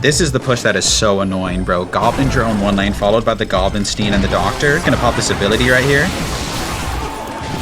This is the push that is so annoying, bro. Goblin drone one lane, followed by the Goblenstein and the Doctor. Gonna pop this ability right here.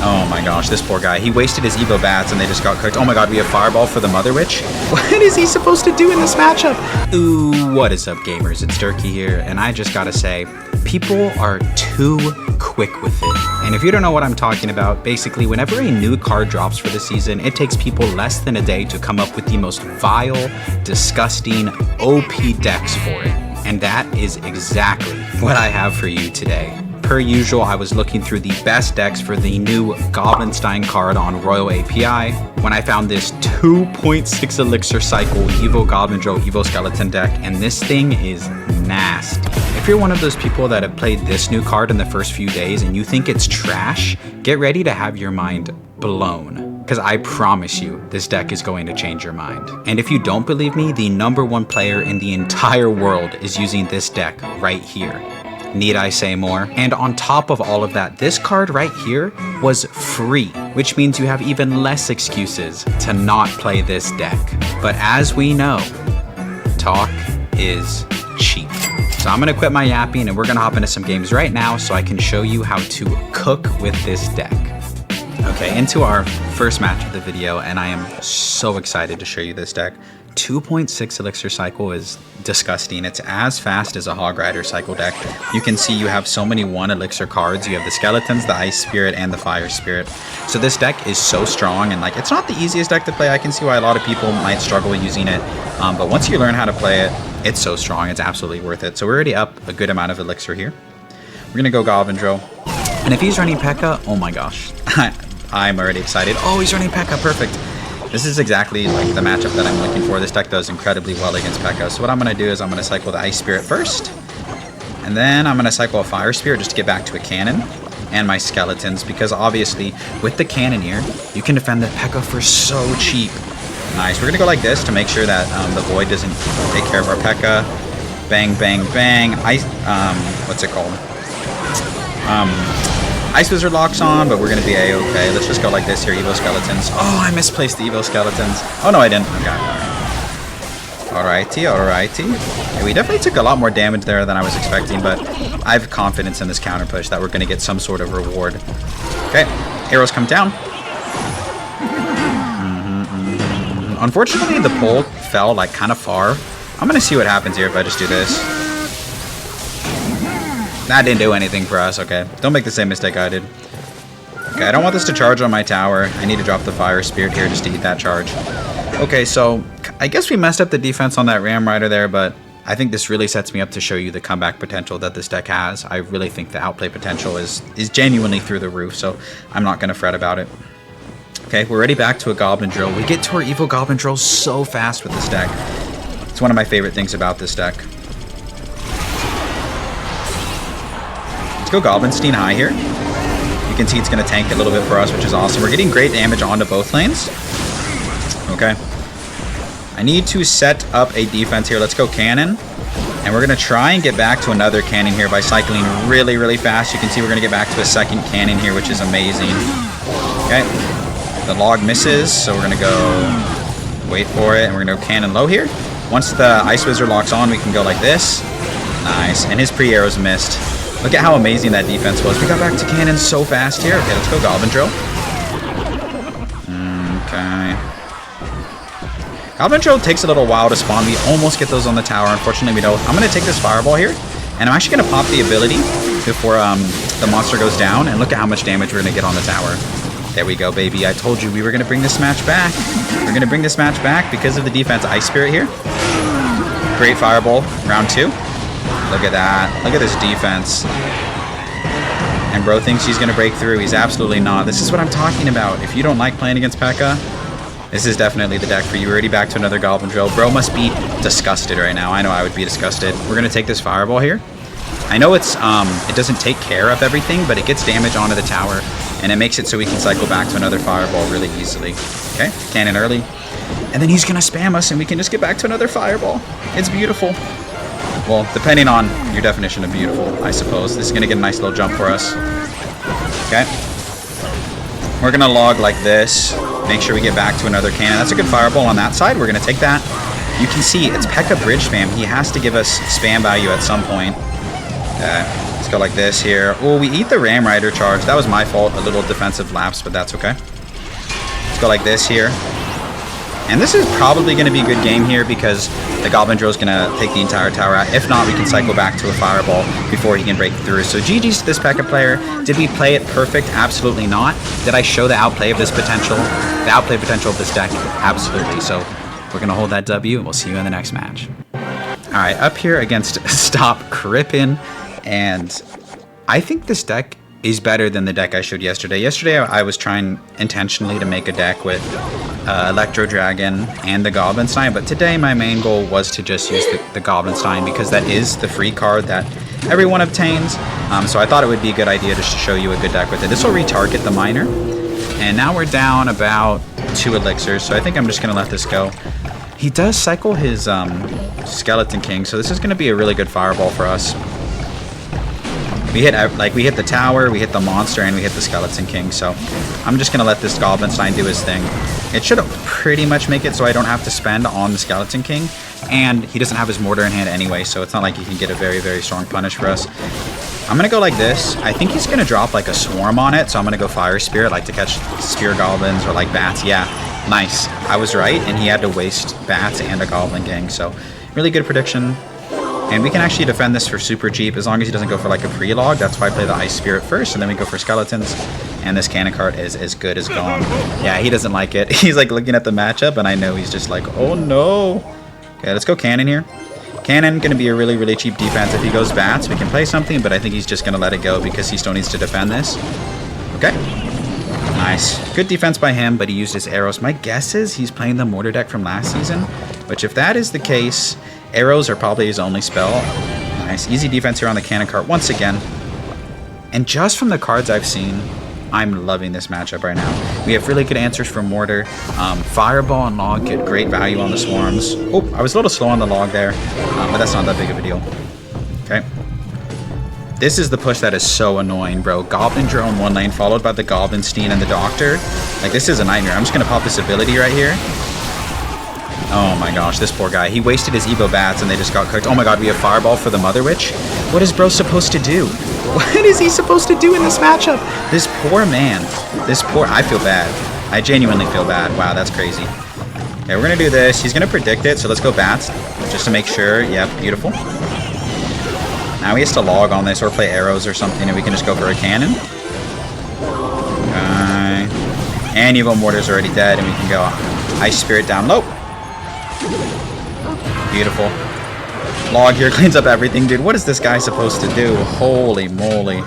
Oh my gosh, this poor guy. He wasted his Evo bats and they just got cooked. Oh my god, we have Fireball for the Mother Witch. What is he supposed to do in this matchup? Ooh, what is up, gamers? It's Durkee here, and I just gotta say, people are too quick with it. And if you don't know what I'm talking about, basically whenever a new card drops for the season, it takes people less than a day to come up with the most vile, disgusting, OP decks for it. And that is exactly what I have for you today. Per usual, I was looking through the best decks for the new Goblenstein card on Royale API when I found this 2.6 Elixir Cycle Evo Goblin Drill Evo Skeleton deck, and this thing is nasty. If you're one of those people that have played this new card in the first few days and you think it's trash, get ready to have your mind blown. Because I promise you, this deck is going to change your mind. And if you don't believe me, the #1 player in the entire world is using this deck right here. Need I say more? And on top of all of that, this card right here was free, which means you have even less excuses to not play this deck. But as we know, talk is cheap. So I'm gonna quit my yapping and we're gonna hop into some games right now so I can show you how to cook with this deck. Okay, into our first match of the video, and I am so excited to show you this deck. 2.6 Elixir Cycle is disgusting. It's as fast as a Hog Rider Cycle deck. You can see you have so many 1 Elixir cards. You have the Skeletons, the Ice Spirit, and the Fire Spirit. So this deck is so strong, and like it's not the easiest deck to play. I can see why a lot of people might struggle using it, but once you learn how to play it, it's so strong. It's absolutely worth it. So we're already up a good amount of Elixir here. We're gonna go Goblin Drill, and if he's running Pekka, oh my gosh, I'm already excited. Oh, he's running Pekka, perfect. This is exactly like the matchup that I'm looking for. This deck does incredibly well against Pekka. So what I'm going to do is I'm going to cycle the Ice Spirit first. And then I'm going to cycle a Fire Spirit just to get back to a Cannon. And my Skeletons, because obviously with the Cannoneer, you can defend the Pekka for so cheap. Nice. We're going to go like this to make sure that the Void doesn't take care of our Pekka. Bang, bang, bang. What's it called? Ice Wizard locks on, but we're going to be A-okay. Let's just go like this here, Evo Skeletons. Oh, I misplaced the Evo Skeletons. Oh, no, I didn't. Okay, alrighty, alrighty. Okay, we definitely took a lot more damage there than I was expecting, but I have confidence in this counter push that we're going to get some sort of reward. Okay, arrows come down. Unfortunately, the pole fell like kind of far. I'm going to see what happens here if I just do this. That didn't do anything for us, okay. Don't make the same mistake I did. Okay, I don't want this to charge on my tower. I need to drop the Fire Spirit here just to eat that charge. Okay, so I guess we messed up the defense on that Ram Rider there, but I think this really sets me up to show you the comeback potential that this deck has. I really think the outplay potential is genuinely through the roof, so I'm not going to fret about it. Okay, we're already back to a Goblin Drill. We get to our Evo Goblin Drill so fast with this deck. It's one of my favorite things about this deck. Let's go Goblenstein high here. You can see it's going to tank a little bit for us, which is awesome. We're getting great damage onto both lanes. Okay. I need to set up a defense here. Let's go Cannon. And we're going to try and get back to another Cannon here by cycling really, really fast. You can see we're going to get back to a second Cannon here, which is amazing. Okay. The log misses, so we're going to go wait for it, and we're going to go Cannon low here. Once the Ice Wizard locks on, we can go like this. Nice. And his pre-arrows missed. Look at how amazing that defense was. We got back to Cannon so fast here. Okay, let's go Goblin Drill. Okay. Goblin Drill takes a little while to spawn. We almost get those on the tower. Unfortunately, we don't. I'm going to take this Fireball here, and I'm actually going to pop the ability before the monster goes down, and look at how much damage we're going to get on the tower. There we go, baby. I told you we were going to bring this match back. We're going to bring this match back because of the defense. Ice Spirit here. Great Fireball. Round 2. Look at that. Look at this defense. And bro thinks he's going to break through. He's absolutely not. This is what I'm talking about. If you don't like playing against Pekka, this is definitely the deck for you. We're already back to another Goblin Drill. Bro must be disgusted right now. I know I would be disgusted. We're going to take this Fireball here. I know it doesn't take care of everything, but it gets damage onto the tower, and it makes it so we can cycle back to another Fireball really easily. Okay, Cannon early. And then he's going to spam us, and we can just get back to another Fireball. It's beautiful. Well, depending on your definition of beautiful, I suppose. This is going to get a nice little jump for us. Okay. We're going to log like this. Make sure we get back to another cannon. That's a good Fireball on that side. We're going to take that. You can see it's Pekka bridge spam. He has to give us spam value at some point. Let's go like this here. Oh, we eat the Ram Rider charge. That was my fault. A little defensive lapse, but that's okay. Let's go like this here. And this is probably going to be a good game here because the Goblin Drill is going to take the entire tower out. If not, we can cycle back to a Fireball before he can break through. So GG's to this Pekka player. Did we play it perfect? Absolutely not. Did I show the outplay of this potential? The outplay potential of this deck? Absolutely. So we're going to hold that W, and we'll see you in the next match. All right, up here against Stop Crippin. And I think this deck is better than the deck I showed yesterday. Yesterday, I was trying intentionally to make a deck with Electro Dragon and the Goblenstein, but today my main goal was to just use the Goblenstein because that is the free card that everyone obtains. So I thought it would be a good idea just to show you a good deck with it. This will retarget the Miner, and now we're down about 2 elixirs, so I think I'm just going to let this go. He does cycle his Skeleton King, so this is going to be a really good Fireball for us. We hit the tower, we hit the monster, and we hit the Skeleton King. So I'm just gonna let this Goblenstein do his thing. It should pretty much make it so I don't have to spend on the Skeleton King, and he doesn't have his Mortar in hand anyway, so it's not like he can get a very, very strong punish for us. I'm gonna go like this. I think he's gonna drop like a Swarm on it, so I'm gonna go Fire Spirit, like to catch Spear Goblins or like Bats. Yeah, nice. I was right, and he had to waste Bats and a Goblin Gang. So really good prediction. And we can actually defend this for super cheap as long as he doesn't go for like a pre-log. That's why I play the Ice Spirit first, and then we go for Skeletons. And this Cannon Cart is as good as gone. Yeah, he doesn't like it. He's like looking at the matchup, and I know he's just like, oh no. Okay, let's go Cannon here. Cannon going to be a really, really cheap defense. If he goes Bats, we can play something, but I think he's just going to let it go because he still needs to defend this. Okay. Nice. Good defense by him, but he used his arrows. My guess is he's playing the Mortar deck from last season, which if that is the case, arrows are probably his only spell. Nice. Easy defense here on the Cannon Cart once again. And just from the cards I've seen, I'm loving this matchup right now. We have really good answers for Mortar. Fireball and Log get great value on the Swarms. Oh, I was a little slow on the Log there, but that's not that big of a deal. Okay. This is the push that is so annoying, bro. Goblin Drone 1 lane followed by the Goblenstein and the Doctor. Like, this is a nightmare. I'm just going to pop this ability right here. Oh my gosh, this poor guy. He wasted his Evo Bats and they just got cooked. Oh my god, we have Fireball for the Mother Witch. What is bro supposed to do? What is he supposed to do in this matchup? This poor man. I feel bad. I genuinely feel bad. Wow, that's crazy. Okay, we're going to do this. He's going to predict it, so let's go Bats just to make sure. Yep, beautiful. Now he has to log on this or play arrows or something, and we can just go for a cannon. And Evo Mortar's already dead, and we can go Ice Spirit down low. Beautiful. Log here cleans up everything. Dude, what is this guy supposed to do? Holy moly.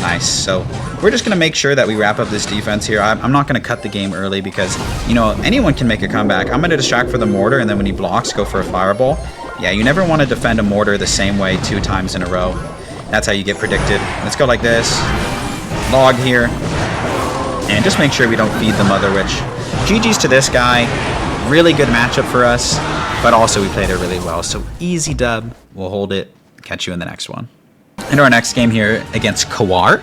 Nice. So we're just going to make sure that we wrap up this defense here. I'm not going to cut the game early because, you know, anyone can make a comeback. I'm going to distract for the Mortar, and then when he blocks, go for a Fireball. Yeah, you never want to defend a Mortar the same way 2 times in a row. That's how you get predicted. Let's go like this. Log here. And just make sure we don't feed the Mother Witch. GG's to this guy. Really good matchup for us, but also we played it really well. So easy dub. We'll hold it. Catch you in the next one. Into our next game here against Kawar.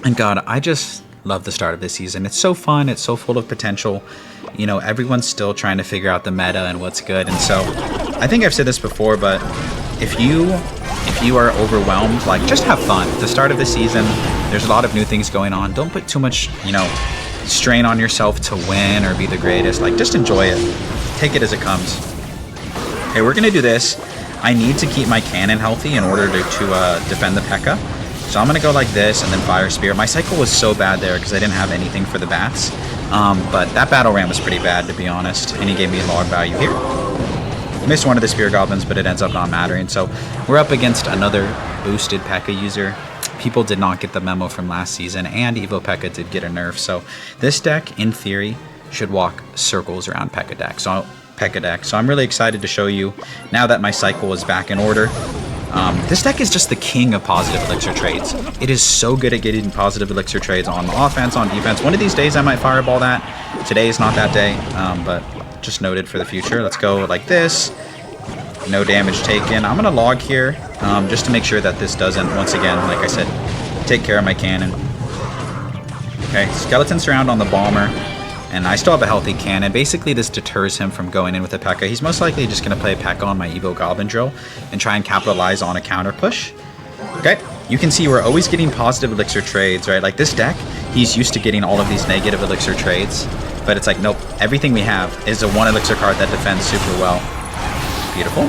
And God, I just love the start of this season. It's so fun. It's so full of potential. You know, everyone's still trying to figure out the meta and what's good. And so I think I've said this before, but if you are overwhelmed, like, just have fun. At the start of the season, there's a lot of new things going on. Don't put too much, you know, strain on yourself to win or be the greatest. Like, just enjoy it. Take it as it comes. Okay, we're gonna do this. I need to keep my cannon healthy in order to defend the Pekka. So I'm gonna go like this and then Fire Spear. My cycle was so bad there because I didn't have anything for the Bats. But that Battle Ram was pretty bad, to be honest. And he gave me a log value here. Missed one of the Spear Goblins, but it ends up not mattering. So we're up against another boosted Pekka user. People did not get the memo from last season, and Evo Pekka did get a nerf. So this deck, in theory, should walk circles around Pekka deck. So I'm really excited to show you now that my cycle is back in order. This deck is just the king of positive elixir trades. It is so good at getting positive elixir trades on offense, on defense. One of these days I might Fireball that. Today is not that day, but just noted for the future. Let's go like this. No damage taken. I'm going to log here just to make sure that this doesn't, once again, like I said, take care of my cannon. Okay, Skeleton Surround on the Bomber. And I still have a healthy cannon. Basically, this deters him from going in with a Pekka. He's most likely just going to play Pekka on my Evo Goblin Drill and try and capitalize on a counter push. Okay, you can see we're always getting positive elixir trades, right? Like this deck, he's used to getting all of these negative elixir trades. But it's like, nope, everything we have is a 1 elixir card that defends super well. Beautiful.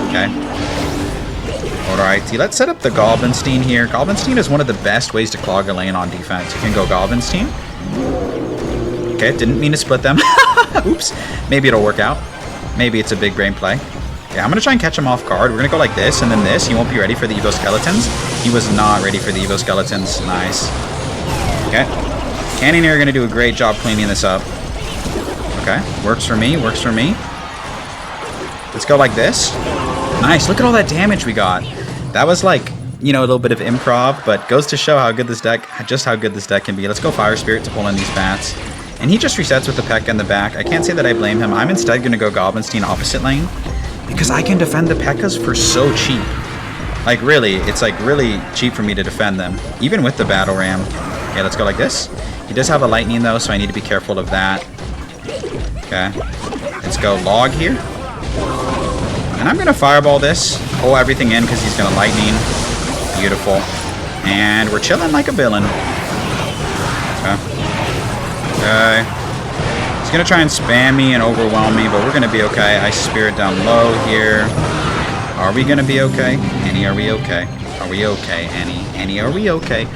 Okay. Alrighty, let's set up the Goblenstein here. Goblenstein is one of the best ways to clog a lane on defense. You can go Goblenstein. Okay, didn't mean to split them. Oops. Maybe it'll work out. Maybe it's a big brain play. Yeah, I'm going to try and catch him off guard. We're going to go like this and then this. He won't be ready for the Evo Skeletons. He was not ready for the Evo Skeletons. Nice. Okay. Cannoneer are going to do a great job cleaning this up. Okay, works for me, works for me. Let's go like this. Nice, look at all that damage we got. That was like, you know, a little bit of improv, but goes to show how good this deck, just how good this deck can be. Let's go Fire Spirit to pull in these bats. And he just resets with the Pekka in the back. I can't say that I blame him. I'm instead going to go Goblenstein opposite lane because I can defend the Pekkas for so cheap. Like really, it's like really cheap for me to defend them, even with the Battle Ram. Okay, let's go like this. He does have a lightning though, so I need to be careful of that. Okay, let's go log here. And I'm going to fireball this, pull everything in because he's going to lightning. Beautiful. And we're chilling like a villain. Okay. Okay. He's going to try and spam me and overwhelm me, but we're going to be okay. Ice Spirit down low here. Are we going to be okay? Annie, are we okay? Are we okay, Annie? Annie, are we okay?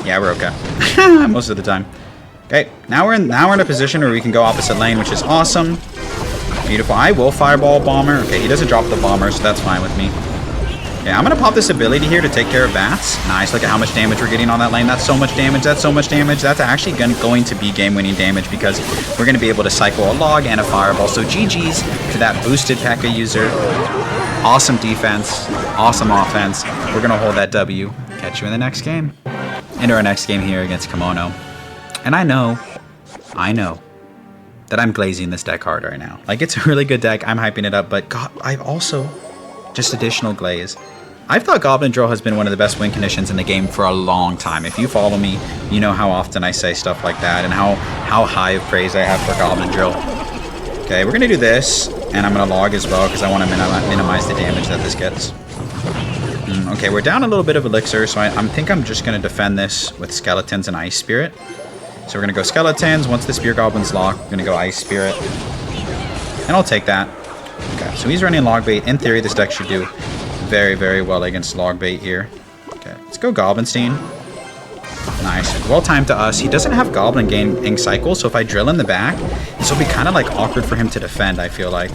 Yeah, we're okay. Most of the time. Okay, now we're in a position where we can go opposite lane, which is awesome. Beautiful. I will fireball Bomber. Okay, he doesn't drop the Bomber, so that's fine with me. Yeah, I'm gonna pop this ability here to take care of bats. Nice. Look at how much damage we're getting on that lane. That's so much damage. That's so much damage. That's actually going to be game-winning damage because we're gonna be able to cycle a log and a fireball. So GG's to that boosted Pekka user. Awesome defense. Awesome offense. We're gonna hold that W. Catch you in the next game. Into our next game here against Kimono. And I know that I'm glazing this deck hard right now. Like, it's a really good deck. I'm hyping it up, but God, I've also just additional glaze. I've thought Goblin Drill has been one of the best win conditions in the game for a long time. If you follow me, you know how often I say stuff like that and how high of praise I have for Goblin Drill. Okay, we're gonna do this, and I'm gonna log as well because I want to minimize the damage that this gets. Okay, we're down a little bit of elixir, so I think I'm just gonna defend this with Skeletons and Ice Spirit. So we're going to go Skeletons. Once the Spear Goblin's locked, we're going to go Ice Spirit. And I'll take that. Okay, so he's running Log Bait. In theory, this deck should do very, very well against Log Bait here. Okay, let's go Goblenstein. Nice. Well timed to us. He doesn't have Goblin gaining cycle, so if I drill in the back, this will be kind of like awkward for him to defend, I feel like.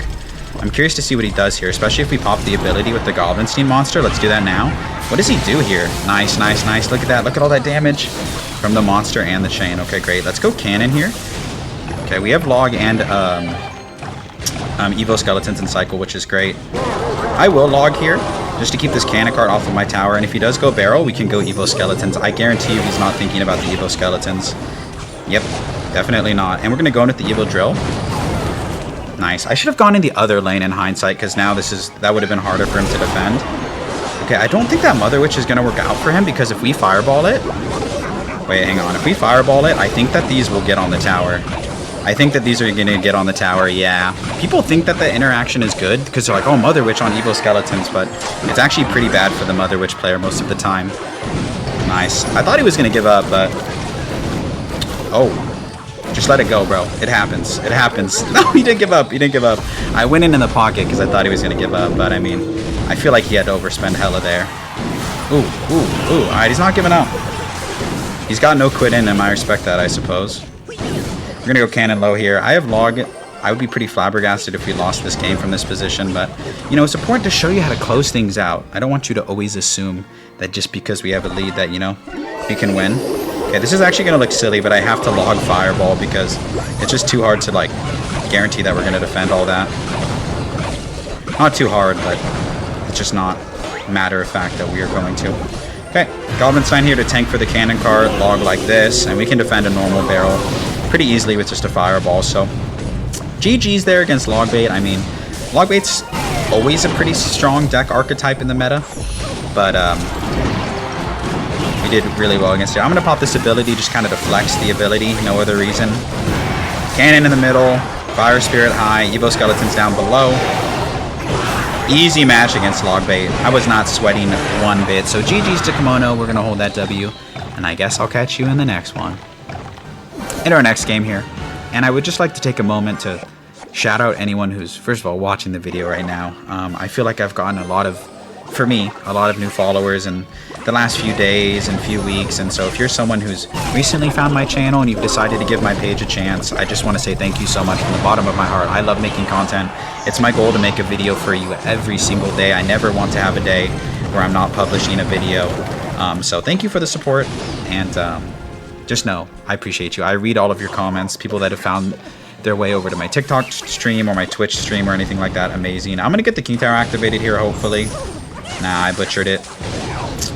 I'm curious to see what he does here, especially if we pop the ability with the Goblenstein monster. Let's do that now. What does he do here? Nice, nice, nice. Look at that. Look at all that damage from the monster and the chain. Okay, great. Let's go Cannon here. Okay, we have Log and Evo Skeletons in cycle, which is great. I will Log here, just to keep this Cannon card off of my tower. And if he does go Barrel, we can go Evo Skeletons. I guarantee you he's not thinking about the Evo Skeletons. Yep, definitely not. And we're going to go in with the Evo Drill. Nice. I should have gone in the other lane in hindsight, because now that would have been harder for him to defend. Okay, I don't think that Mother Witch is going to work out for him, because if we fireball it... Wait, hang on. If we fireball it, I think that these will get on the tower. I think that these are going to get on the tower, yeah. People think that the interaction is good, because they're like, oh, Mother Witch on Evo Skeletons, but it's actually pretty bad for the Mother Witch player most of the time. Nice. I thought he was going to give up, but... Oh. Just let it go, bro. It happens. It happens. No, he didn't give up. He didn't give up. I went in the pocket because I thought he was going to give up, but I mean, I feel like he had to overspend hella there. Ooh, ooh, ooh. All right, he's not giving up. He's got no quit in him. I respect that, I suppose. We're going to go Cannon low here. I have Log. I would be pretty flabbergasted if we lost this game from this position, but, you know, it's important to show you how to close things out. I don't want you to always assume that just because we have a lead that, you know, we can win. Okay, this is actually going to look silly, but I have to Log Fireball because it's just too hard to, like, guarantee that we're going to defend all that. Not too hard, but it's just not matter of fact that we are going to. Okay, Goblenstein here to tank for the Cannon card, Log like this, and we can defend a normal barrel pretty easily with just a Fireball, so... GG's there against Log Bait. I mean, Log Bait's always a pretty strong deck archetype in the meta, but, we did really well against it. I'm going to pop this ability just kind of to flex the ability, no other reason. Cannon in the middle. Fire Spirit high. Evo Skeletons down below. Easy match against Logbait. I was not sweating one bit. So GG's to Kimono. We're going to hold that W. And I guess I'll catch you in the next one. In our next game here. And I would just like to take a moment to shout out anyone who's, first of all, watching the video right now. I feel like I've gotten a lot of new followers in the last few days and few weeks. And so if you're someone who's recently found my channel and you've decided to give my page a chance, I just want to say thank you so much from the bottom of my heart. I love making content. It's my goal to make a video for you every single day. I never want to have a day where I'm not publishing a video. So thank you for the support, and just know I appreciate you. I read all of your comments, people that have found their way over to my TikTok stream or my Twitch stream or anything like that. Amazing. I'm going to get the King Tower activated here, hopefully. Nah, I butchered it.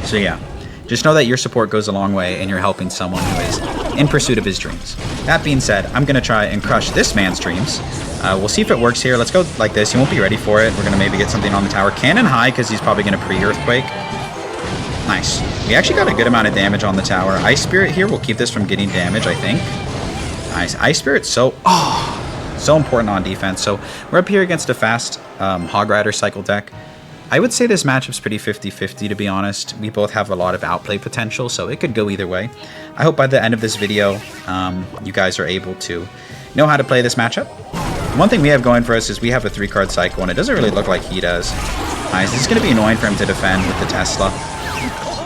So yeah, just know that your support goes a long way and you're helping someone who is in pursuit of his dreams. That being said, I'm going to try and crush this man's dreams. We'll see if it works here. Let's go like this. He won't be ready for it. We're going to maybe get something on the tower. Cannon high because he's probably going to pre-earthquake. Nice. We actually got a good amount of damage on the tower. Ice Spirit here will keep this from getting damage, I think. Nice. Ice Spirit's so important on defense. So we're up here against a fast Hog Rider cycle deck. I would say this matchup's pretty 50-50, to be honest. We both have a lot of outplay potential, so it could go either way. I hope by the end of this video, you guys are able to know how to play this matchup. One thing we have going for us is we have a 3-card cycle, and it doesn't really look like he does. Nice. This is going to be annoying for him to defend with the Tesla.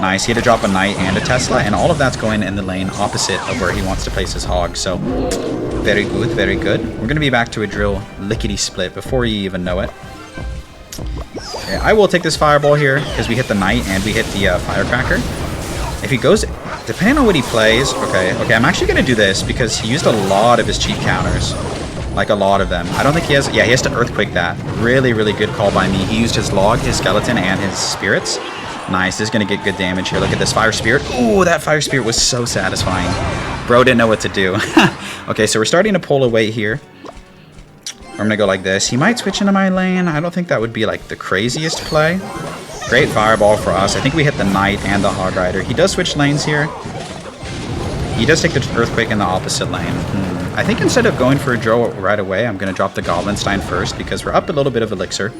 Nice. He had to drop a Knight and a Tesla, and all of that's going in the lane opposite of where he wants to place his Hog. So, very good, very good. We're going to be back to a drill lickety-split before you even know it. Okay, I will take this Fireball here, because we hit the Knight and we hit the Firecracker. If he goes, depending on what he plays, okay, I'm actually going to do this, because he used a lot of his cheap counters. Like, a lot of them. I don't think he has, yeah, he has to Earthquake that. Really, really good call by me. He used his Log, his Skeleton, and his Spirits. Nice, this is going to get good damage here. Look at this Fire Spirit. Ooh, that Fire Spirit was so satisfying. Bro didn't know what to do. Okay, so we're starting to pull away here. I'm going to go like this. He might switch into my lane. I don't think that would be like the craziest play. Great Fireball for us. I think we hit the Knight and the Hog Rider. He does switch lanes here. He does take the Earthquake in the opposite lane. I think instead of going for a drill right away, I'm going to drop the Goblenstein first because we're up a little bit of Elixir.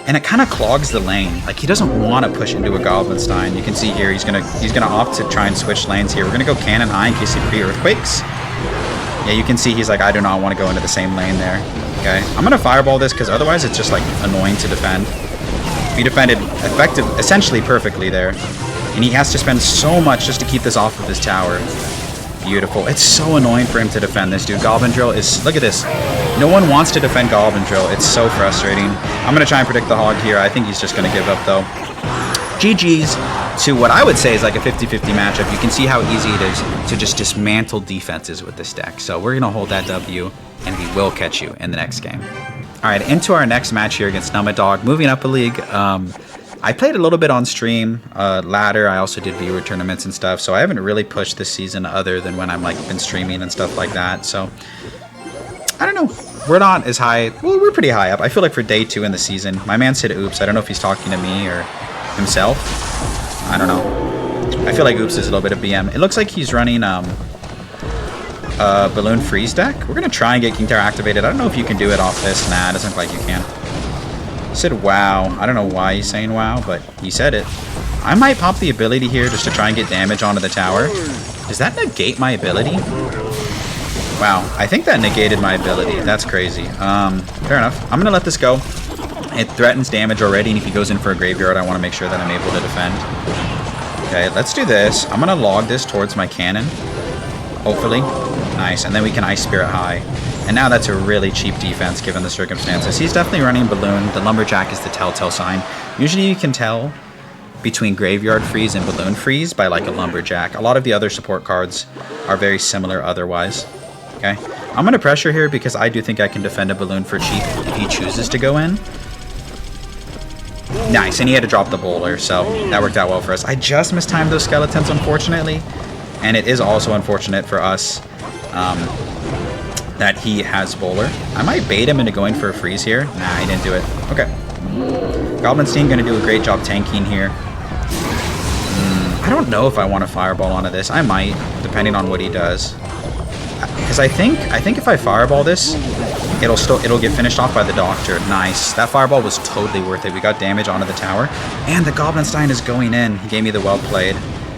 And it kind of clogs the lane. Like, he doesn't want to push into a Goblenstein. You can see here he's gonna opt to try and switch lanes here. We're going to go Cannon high in case he pre-Earthquakes. Yeah, you can see he's like, I do not want to go into the same lane there. Okay, I'm going to Fireball this because otherwise it's just like annoying to defend. He defended essentially perfectly there. And he has to spend so much just to keep this off of his tower. Beautiful. It's so annoying for him to defend this, dude. Golbin Drill is... Look at this. No one wants to defend Golbin Drill. It's so frustrating. I'm going to try and predict the Hog here. I think he's just going to give up, though. GG's to what I would say is like a 50-50 matchup. You can see how easy it is to just dismantle defenses with this deck. So we're going to hold that W, and we will catch you in the next game. All right, into our next match here against Numadog. Moving up a league. I played a little bit on stream, ladder. I also did viewer tournaments and stuff, so I haven't really pushed this season other than when I'm like been streaming and stuff like that. So I don't know. We're not as high. Well, we're pretty high up. I feel like for day 2 in the season, my man said oops. I don't know if he's talking to me or himself. I don't know. I feel like oops is a little bit of BM. It looks like he's running Balloon Freeze deck. We're gonna try and get King Tower activated. I don't know if you can do it off this. Nah, it doesn't look like you can. He said wow. I don't know why he's saying wow, but he said it. I might pop the ability here just to try and get damage onto the tower. Does that negate my ability? Wow, I think that negated my ability. That's crazy. Fair enough. I'm gonna let this go. It threatens damage already, and if he goes in for a graveyard, I want to make sure that I'm able to defend. Okay, let's do this. I'm gonna log this towards my cannon. Hopefully. Nice, and then we can Ice Spirit high. And now that's a really cheap defense given the circumstances. He's definitely running Balloon. The Lumberjack is the telltale sign. Usually you can tell between Graveyard Freeze and Balloon Freeze by like a Lumberjack. A lot of the other support cards are very similar otherwise. Okay, I'm going to pressure here because I do think I can defend a Balloon for cheap if he chooses to go in. Nice, and he had to drop the Bowler, so that worked out well for us. I just mistimed those Skeletons, unfortunately. And it is also unfortunate for us that he has Bowler. I might bait him into going for a freeze here. Nah, he didn't do it. Okay. Goblenstein going to do a great job tanking here. I don't know if I want to Fireball onto this. I might, depending on what he does. Because I think if I fireball this, it'll get finished off by the doctor. Nice. That fireball was totally worth it. We got damage onto the tower, and the Goblenstein is going in. He gave me the well played.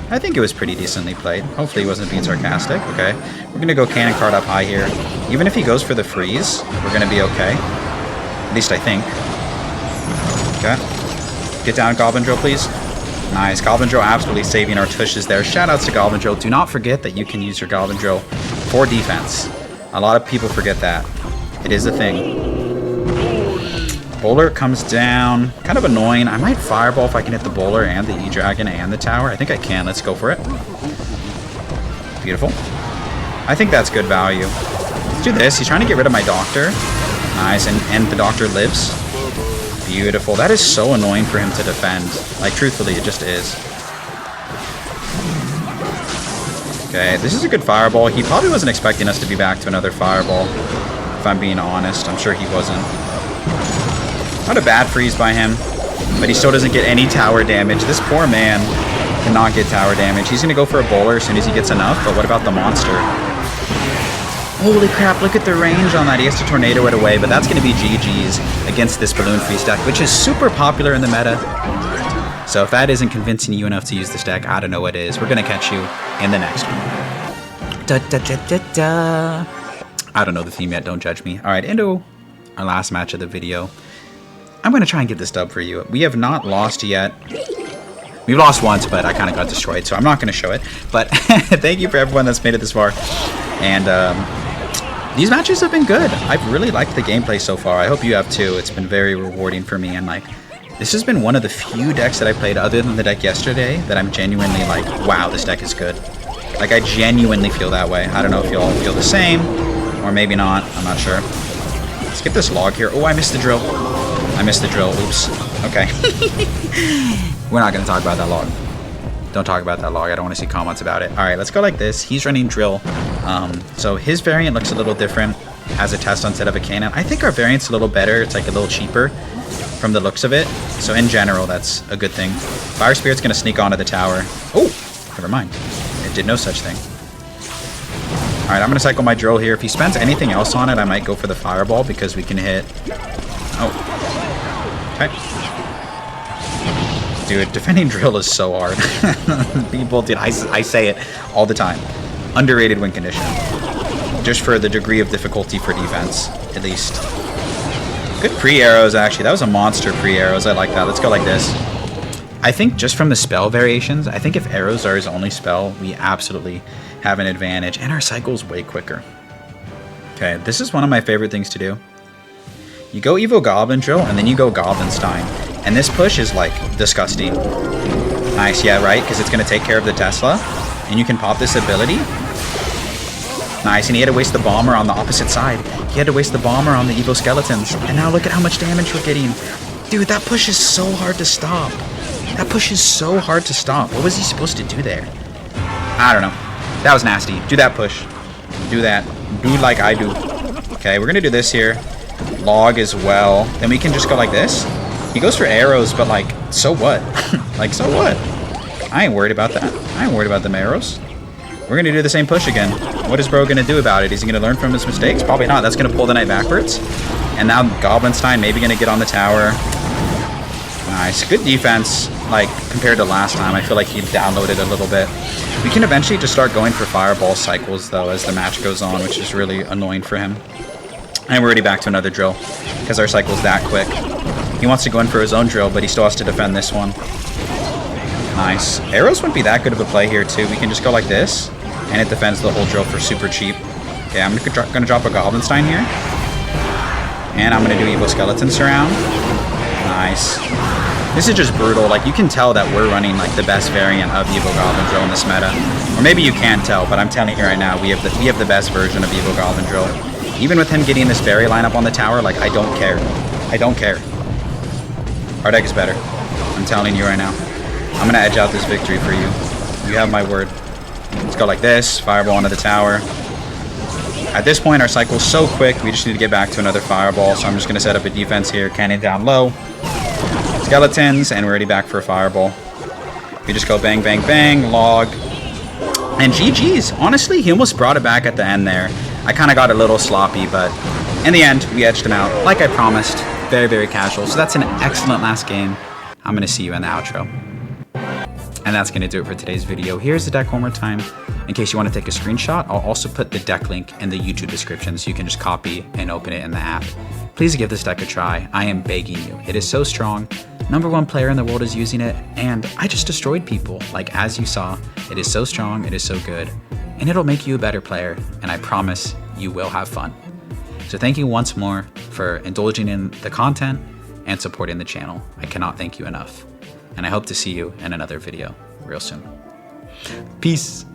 I think it was pretty decently played. Hopefully he wasn't being sarcastic. Okay, we're gonna go cannon card up high here. Even if he goes for the freeze, we're gonna be okay. At least I think. Okay. Get down, Goblin Drill, please. Nice. Goblin Drill absolutely saving our tushes there. Shoutouts to Goblin Drill. Do not forget that you can use your Goblin Drill for defense. A lot of people forget that. It is a thing. Bowler comes down. Kind of annoying. I might fireball if I can hit the bowler and the E-Dragon and the tower. I think I can. Let's go for it. Beautiful. I think that's good value. Let's do this. He's trying to get rid of my doctor. Nice. And the doctor lives. Beautiful. That is so annoying for him to defend. Like, truthfully, it just is. Okay, this is a good fireball. He probably wasn't expecting us to be back to another fireball, if I'm being honest. I'm sure he wasn't. Not a bad freeze by him, but he still doesn't get any tower damage. This poor man cannot get tower damage. He's going to go for a bowler as soon as he gets enough, but what about the monster? Holy crap, look at the range on that. He has to tornado it away, but that's going to be GG's against this balloon freeze deck, which is super popular in the meta. So if that isn't convincing you enough to use this deck, I don't know what is. We're going to catch you in the next one. Da, da, da, da, da. I don't know the theme yet, don't judge me. All right, into our last match of the video. I'm going to try and get this dub for you. We have not lost yet. We've lost once, but I kind of got destroyed, so I'm not going to show it. But thank you for everyone that's made it this far. And these matches have been good. I've really liked the gameplay so far. I hope you have too. It's been very rewarding for me. And like, this has been one of the few decks that I played other than the deck yesterday that I'm genuinely like, wow, this deck is good. Like, I genuinely feel that way. I don't know if you all feel the same, or maybe not. I'm not sure. Let's get this log here. Oh, I missed the drill. I missed the drill. Oops. Okay. We're not going to talk about that log. Don't talk about that log. I don't want to see comments about it. All right, let's go like this. He's running drill. So his variant looks a little different as a test instead of a cannon. I think our variant's a little better. It's like a little cheaper from the looks of it. So in general, that's a good thing. Fire Spirit's going to sneak onto the tower. Oh, never mind. It did no such thing. All right, I'm going to cycle my drill here. If he spends anything else on it, I might go for the fireball because we can hit... Oh. Okay. Dude, defending drill is so hard. People, dude, I say it all the time. Underrated win condition. Just for the degree of difficulty for defense, at least. Good pre-arrows, actually. That was a monster pre-arrows. I like that. Let's go like this. I think just from the spell variations, I think if arrows are his only spell, we absolutely have an advantage. And our cycle's way quicker. Okay, this is one of my favorite things to do. You go Evo Goblin Drill, and then you go Goblenstein. And this push is, like, disgusting. Nice, yeah, right? Because it's going to take care of the Tesla. And you can pop this ability. Nice, and he had to waste the bomber on the opposite side. He had to waste the bomber on the Evo Skeletons. And now look at how much damage we're getting. Dude, that push is so hard to stop. That push is so hard to stop. What was he supposed to do there? I don't know. That was nasty. Do that push. Do that. Do like I do. Okay, we're going to do this here. Log as well. Then we can just go like this. He goes for arrows, but like, so what? Like, so what? I ain't worried about that. I ain't worried about them arrows. We're going to do the same push again. What is bro going to do about it? Is he going to learn from his mistakes? Probably not. That's going to pull the knight backwards. And now Goblenstein maybe going to get on the tower. Nice. Good defense. Like, compared to last time, I feel like he downloaded a little bit. We can eventually just start going for fireball cycles, though, as the match goes on, which is really annoying for him. And we're already back to another drill, because our cycle's that quick. He wants to go in for his own drill, but he still has to defend this one. Nice. Arrows wouldn't be that good of a play here, too. We can just go like this, and it defends the whole drill for super cheap. Okay, I'm going to drop a Goblenstein here. And I'm going to do Evo Skeleton Surround. Nice. This is just brutal. Like, you can tell that we're running, like, the best variant of Evo Goblin Drill in this meta. Or maybe you can't tell, but I'm telling you right now, we have the best version of Evo Goblin Drill. Even with him getting this fairy lineup on the tower, like, I don't care. I don't care. Our deck is better. I'm telling you right now. I'm going to edge out this victory for you. You have my word. Let's go like this. Fireball onto the tower. At this point, our cycle's so quick, we just need to get back to another fireball. So I'm just going to set up a defense here. Cannon down low. Skeletons, and we're already back for a fireball. We just go bang, bang, bang. Log. And GG's. Honestly, he almost brought it back at the end there. I kind of got a little sloppy, but in the end, we edged him out, like I promised. Very, very casual. So that's an excellent last game. I'm going to see you in the outro. And that's going to do it for today's video. Here's the deck one more time. In case you want to take a screenshot, I'll also put the deck link in the YouTube description so you can just copy and open it in the app. Please give this deck a try. I am begging you. It is so strong. #1 player in the world is using it, and I just destroyed people. Like, as you saw, it is so strong, it is so good, and it'll make you a better player, and I promise you will have fun. So thank you once more for indulging in the content and supporting the channel. I cannot thank you enough. And I hope to see you in another video real soon. Peace.